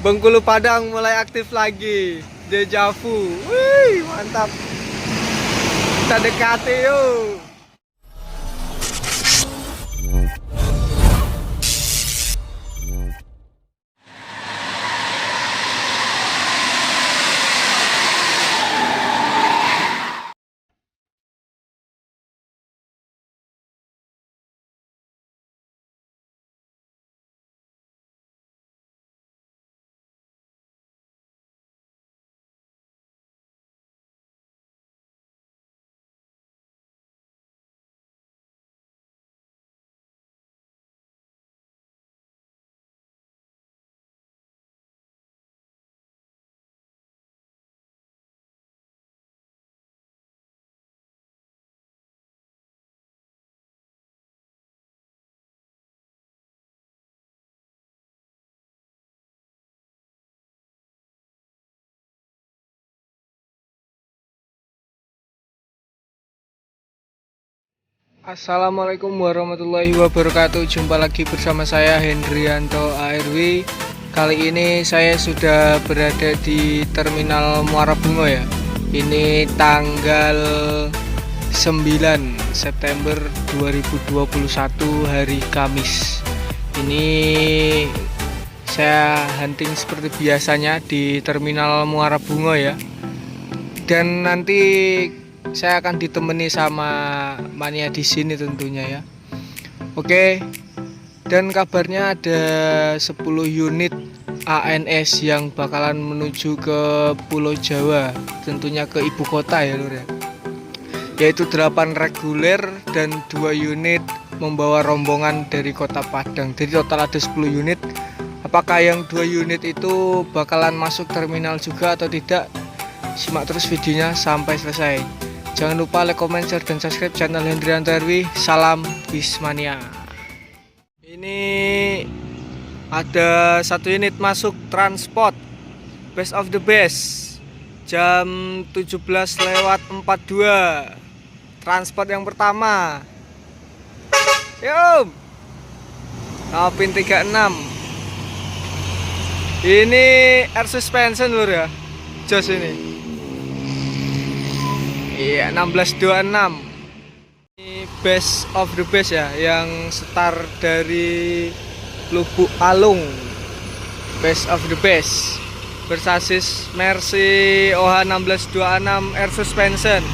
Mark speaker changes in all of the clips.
Speaker 1: Bengkulu Padang mulai aktif lagi. Deja vu. Wih, mantap. Kita dekati yuk. Assalamualaikum warahmatullahi wabarakatuh. Jumpa lagi bersama saya Hendrianto ARW. Kali ini saya sudah berada di Terminal Muara Bungo ya. Ini tanggal 9 September 2021 hari Kamis. Ini saya hunting seperti biasanya di Terminal Muara Bungo ya. Dan nanti saya akan ditemani sama mania di sini tentunya ya. Oke. Dan kabarnya ada 10 unit ANS yang bakalan menuju ke Pulau Jawa, tentunya ke ibu kota ya Lur ya. Yaitu 8 reguler dan 2 unit membawa rombongan dari Kota Padang. Jadi total ada 10 unit. Apakah yang 2 unit itu bakalan masuk terminal juga atau tidak? Simak terus videonya sampai selesai. Jangan lupa like, comment, share, dan subscribe channel Hendrianto ARW. Salam Bismania. Ini ada 1 unit masuk transport best of the best jam 17:42. Transport yang pertama. Yuk. Nopin 36. Ini air suspension Lur ya. Jos ini. Iya, 1626. Ini best of the best ya, yang start dari Lubuk Alung. Best of the best. Bersasis Mercy OH 1626 air suspension.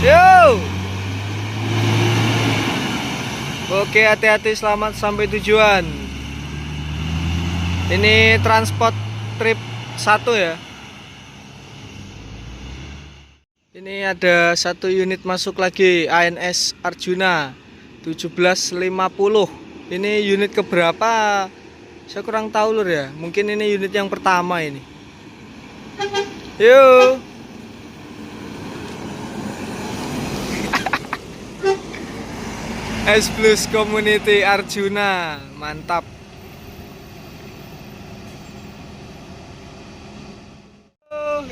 Speaker 1: Yo. Oke, hati-hati, selamat sampai tujuan. Ini transport trip 1 ya. Ini ada 1 unit masuk lagi, ANS Arjuna 1750. Ini unit keberapa? Saya kurang tahu Lur ya. Mungkin ini unit yang pertama ini. Yuk. S Plus Community Arjuna, mantap.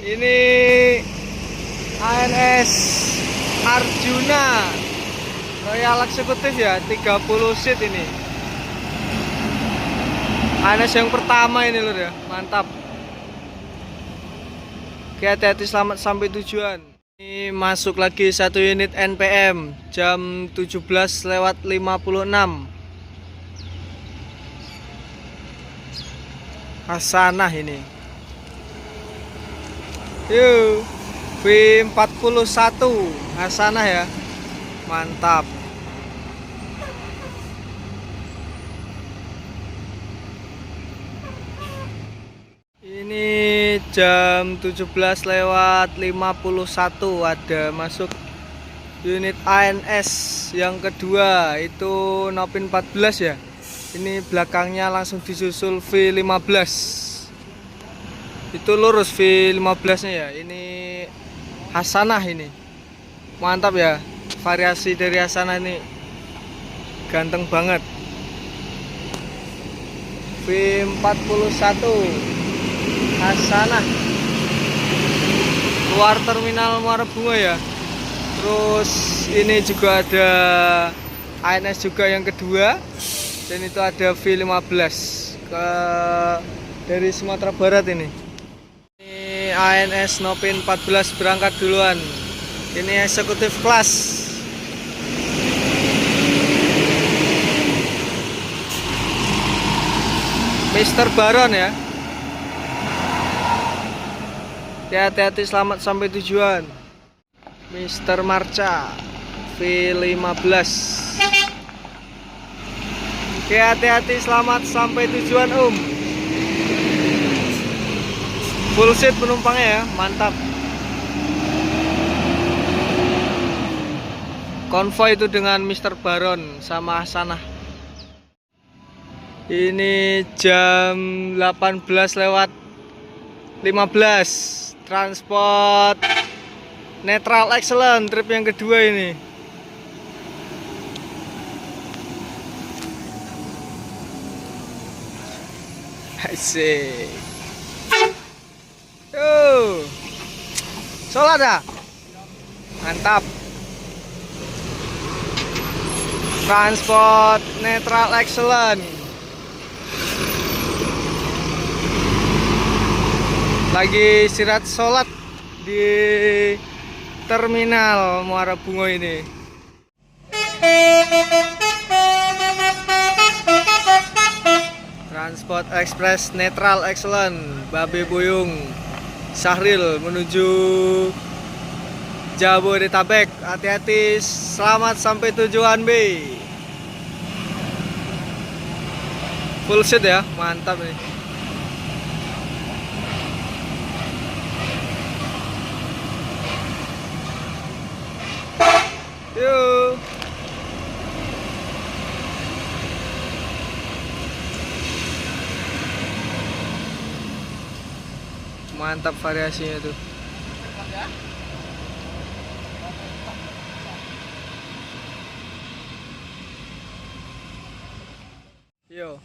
Speaker 1: Ini ANS Arjuna Royal Eksekutif ya, 30 seat ini. ANS yang pertama ini Lur ya, mantap. Oke, hati-hati, selamat sampai tujuan. Ini masuk lagi 1 unit NPM jam 17:56. Hasanah ini. Yuk. V41 Hasanah ya, mantap. Ini jam 17:51 ada masuk unit ANS yang kedua, itu Nopin 14 ya. Ini belakangnya langsung disusul V15. Itu lurus V15 nya ya. Ini Hasanah ini, mantap ya. Variasi dari Hasanah ini ganteng banget. V41 Hasanah keluar terminal Muara Bungo ya. Terus ini juga ada ANS juga yang kedua, dan itu ada V15 ke dari Sumatera Barat ini. Ini ANS Nopin 14 berangkat duluan. Ini eksekutif kelas. Mr. Baron ya. Hati-hati, selamat sampai tujuan. Mr. Marca V15. Oke, hati-hati, selamat sampai tujuan Full seat penumpangnya ya, mantap. Konvoy itu dengan Mr. Baron sama Hasanah. Ini jam 18:15. Transport Netral Excellent, trip yang kedua ini. Asik. Sholat ya? Mantap. Transport Netral Excellent. Lagi istirahat sholat di terminal Muara Bungo ini. Transport Express Netral Excellent, Babe Buyung Syahril menuju Jabodetabek. Hati-hati, selamat sampai tujuan B. Full seat ya, mantap nih. Yuk. Mantap variasinya tuh. Yo.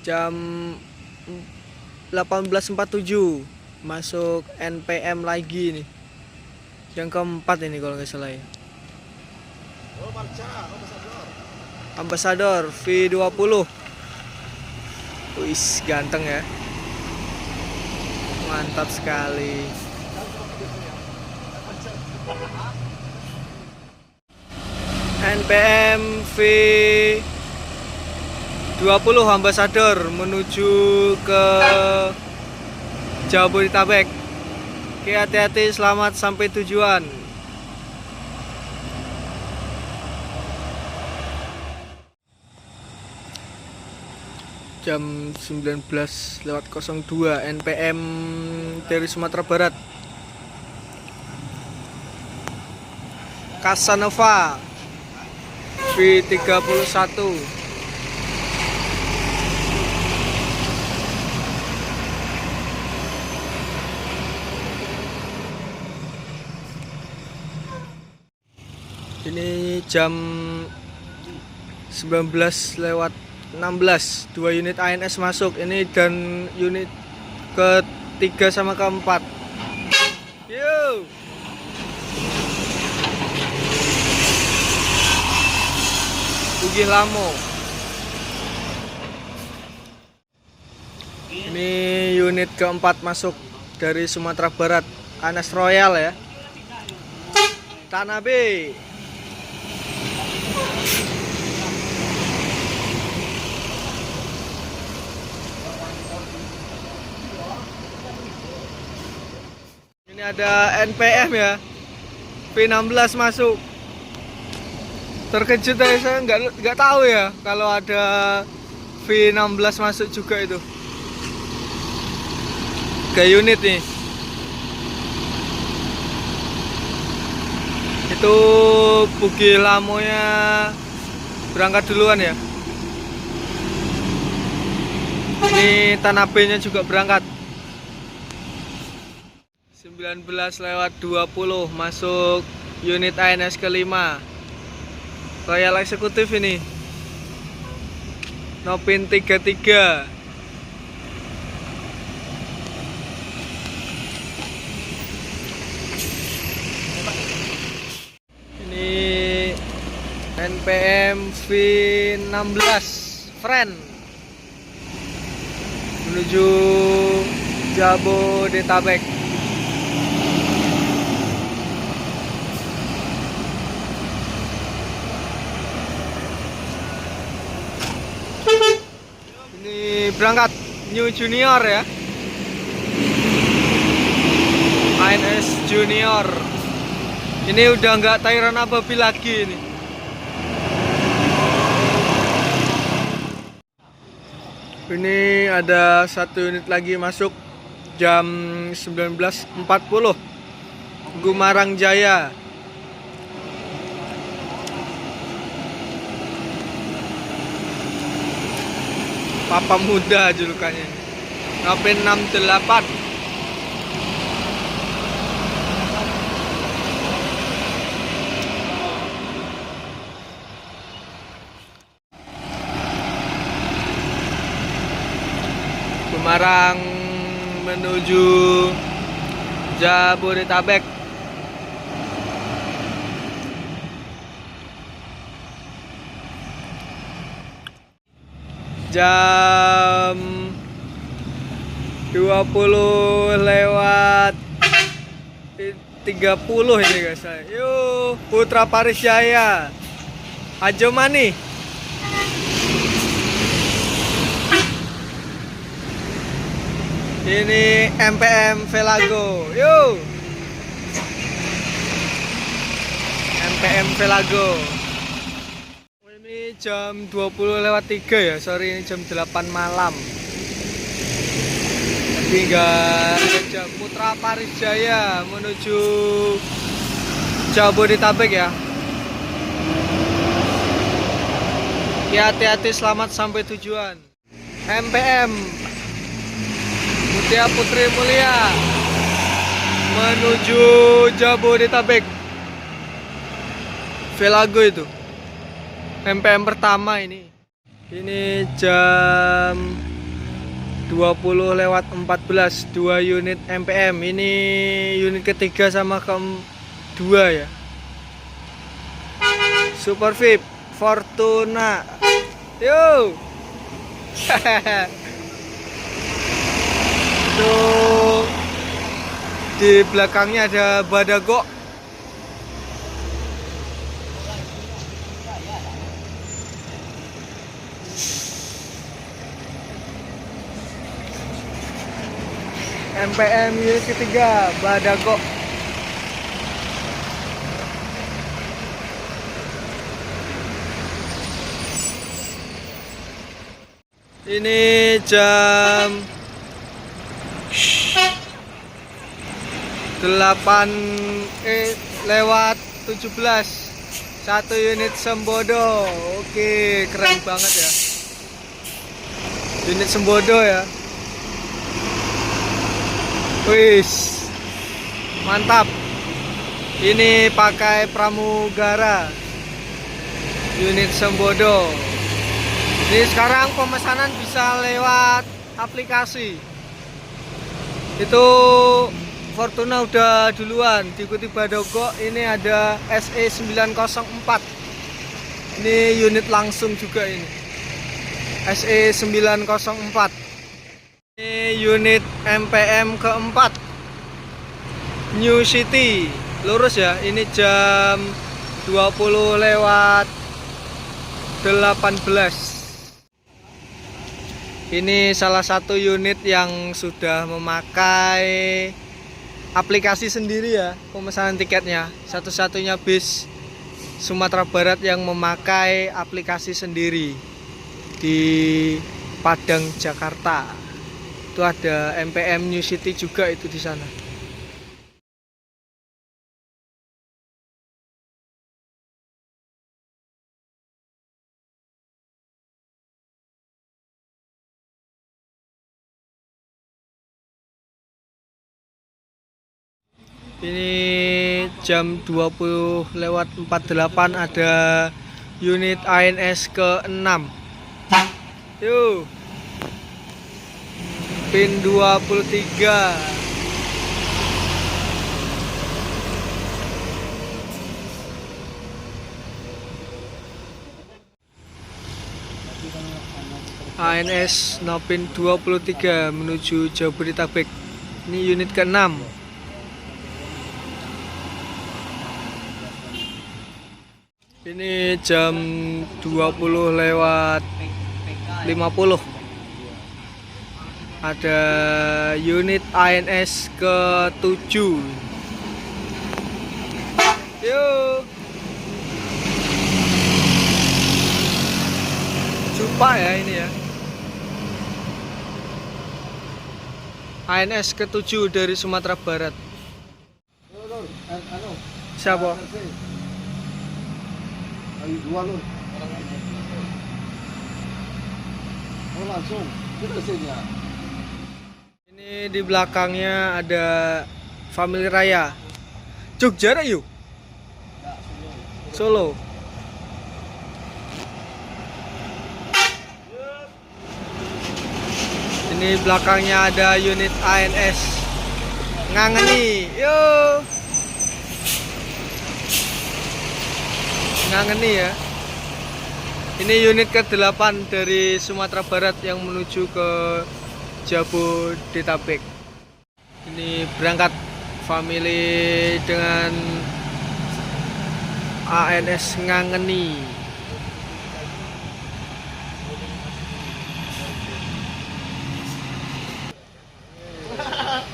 Speaker 1: Jam 18:47 masuk NPM lagi nih. Yang keempat ini kalau nggak salah ya. Ambassador V20. Wis, ganteng ya. Mantap sekali. NPM V20 Ambassador menuju ke Jabodetabek. Oke, hati-hati, selamat sampai tujuan. Jam 19:02 NPM dari Sumatera Barat. Casanova V31. Ini jam 19:16, 2 unit ANS masuk ini dan unit ketiga sama keempat. Yo. Bugih Lamo. Ini unit keempat masuk dari Sumatera Barat, ANS Royal ya. Tanah B. Ini ada NPM ya, V16 masuk. Terkejut aja, saya nggak tahu ya kalau ada V16 masuk juga itu. 3 unit nih. Itu Bugih Lamonya berangkat duluan ya. Ini Tanah B-nya juga berangkat. 19:20 masuk unit ANS kelima. Royal Eksekutif ini. Nopin 33. Ini NPM V16 Friend. menuju Jabodetabek. Ini berangkat New Junior ya, ANS Junior. Ini udah nggak Tyrone Ababil lagi ini. Ini ada satu unit lagi masuk jam 19.40, Gumarang Jaya. Papa muda julukannya, HP 68. Semarang menuju Jabodetabek. Jam 20:30 ini guys. Yuk, Putra Paris Jaya, Ajo Mani. Ini MPM Velago. Yuk, MPM Velago. Ini jam 20:03 ya, sorry, ini jam 8 malam. Tapi enggak jam. Putra Paris Jaya menuju Jabodetabek ya. Ya, hati-hati, selamat sampai tujuan. MPM Mutia Putri Mulia menuju Jabodetabek. Velago itu MPM pertama ini. Ini jam 20:14, 2 unit MPM. Ini unit ketiga sama kedua ya. Super VIP Fortuna. Yo. Tuh, di belakangnya ada Badago. MPM unit ketiga Badago. Ini jam 8:17, 1 unit Sembodo. Oke, keren banget ya, unit Sembodo ya. Wis, mantap. Ini pakai pramugara, unit Sembodo. Ini sekarang pemesanan bisa lewat aplikasi. Itu Fortuna udah duluan, diikuti Badago. Ini ada SE 904. Ini unit langsung juga ini. SE 904. Ini unit MPM keempat New City, lurus ya. Ini jam 20:18. Ini salah satu unit yang sudah memakai aplikasi sendiri ya, pemesanan tiketnya. Satu-satunya bis Sumatera Barat yang memakai aplikasi sendiri di Padang, Jakarta. Itu ada MPM New City juga itu di sana. Ini jam 20:48 ada unit ANS ke-6. Yuk, pin 23. ANS Nopin 23 menuju Jabodetabek. Ini unit ke-6. Ini jam 20:50. Ada unit ANS ke-7. Yuk. Jumpa ya ini ya. ANS ke-7 dari Sumatera Barat. Siapa? Ini di belakangnya ada Family Raya. Jogja yuk. Solo. Ini belakangnya ada unit ANS Ngangeni. Yo. Ngangeni ya. Ini unit ke-8 dari Sumatera Barat yang menuju ke Jabodetabek. Ini berangkat family dengan ANS Ngangeni.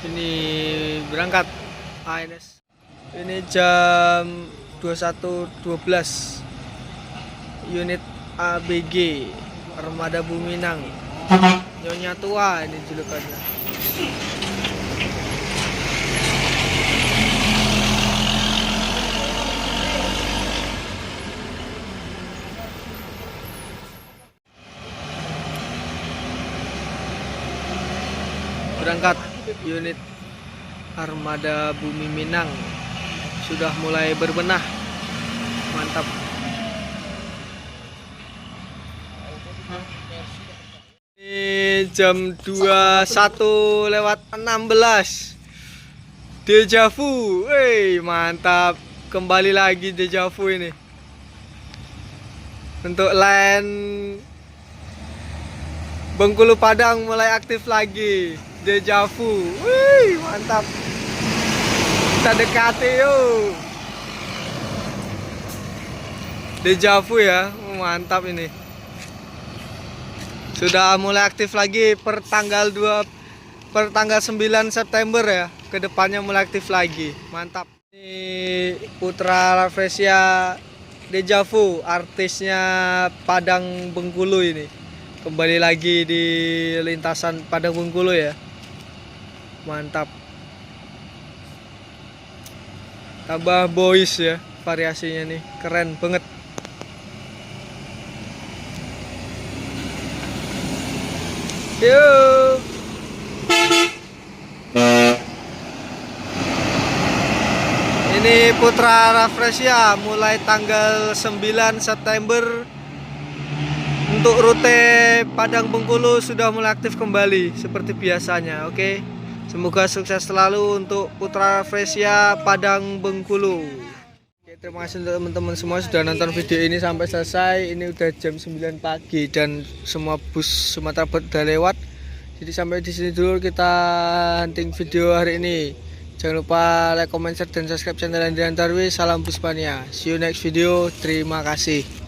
Speaker 1: Ini berangkat ANS. Ini jam 21:12. Unit ABG Armada Buminang. Nyonya tua ini julukannya. Berangkat unit Armada Bumi Minang sudah mulai berbenah. Mantap. Ini jam 21:16. Dejavu. Mantap. Kembali lagi Dejavu ini. Untuk line Bengkulu Padang mulai aktif lagi. Dejavu. Mantap. Kita dekati yuk. Dejavu ya. Mantap ini. Sudah mulai aktif lagi per tanggal 9 September ya. Kedepannya mulai aktif lagi. Mantap. Ini Putra Rafflesia Dejavu, artisnya Padang Bengkulu ini. Kembali lagi di lintasan Padang Bengkulu ya. Mantap. Tambah boys ya variasinya nih. Keren banget. Yuk. Ini Putra Rafflesia mulai tanggal 9 September untuk rute Padang Bengkulu sudah mulai aktif kembali seperti biasanya. Oke. Semoga sukses selalu untuk Putra Rafflesia Padang Bengkulu. Oke, terima kasih untuk teman-teman semua sudah nonton video ini sampai selesai. Ini udah jam 9 pagi dan semua bus Sumatera Barat udah lewat. Jadi sampai di sini dulu kita hunting video hari ini. Jangan lupa like, comment, share, dan subscribe channel Andrian Darwis. Salam Buspania. See you next video. Terima kasih.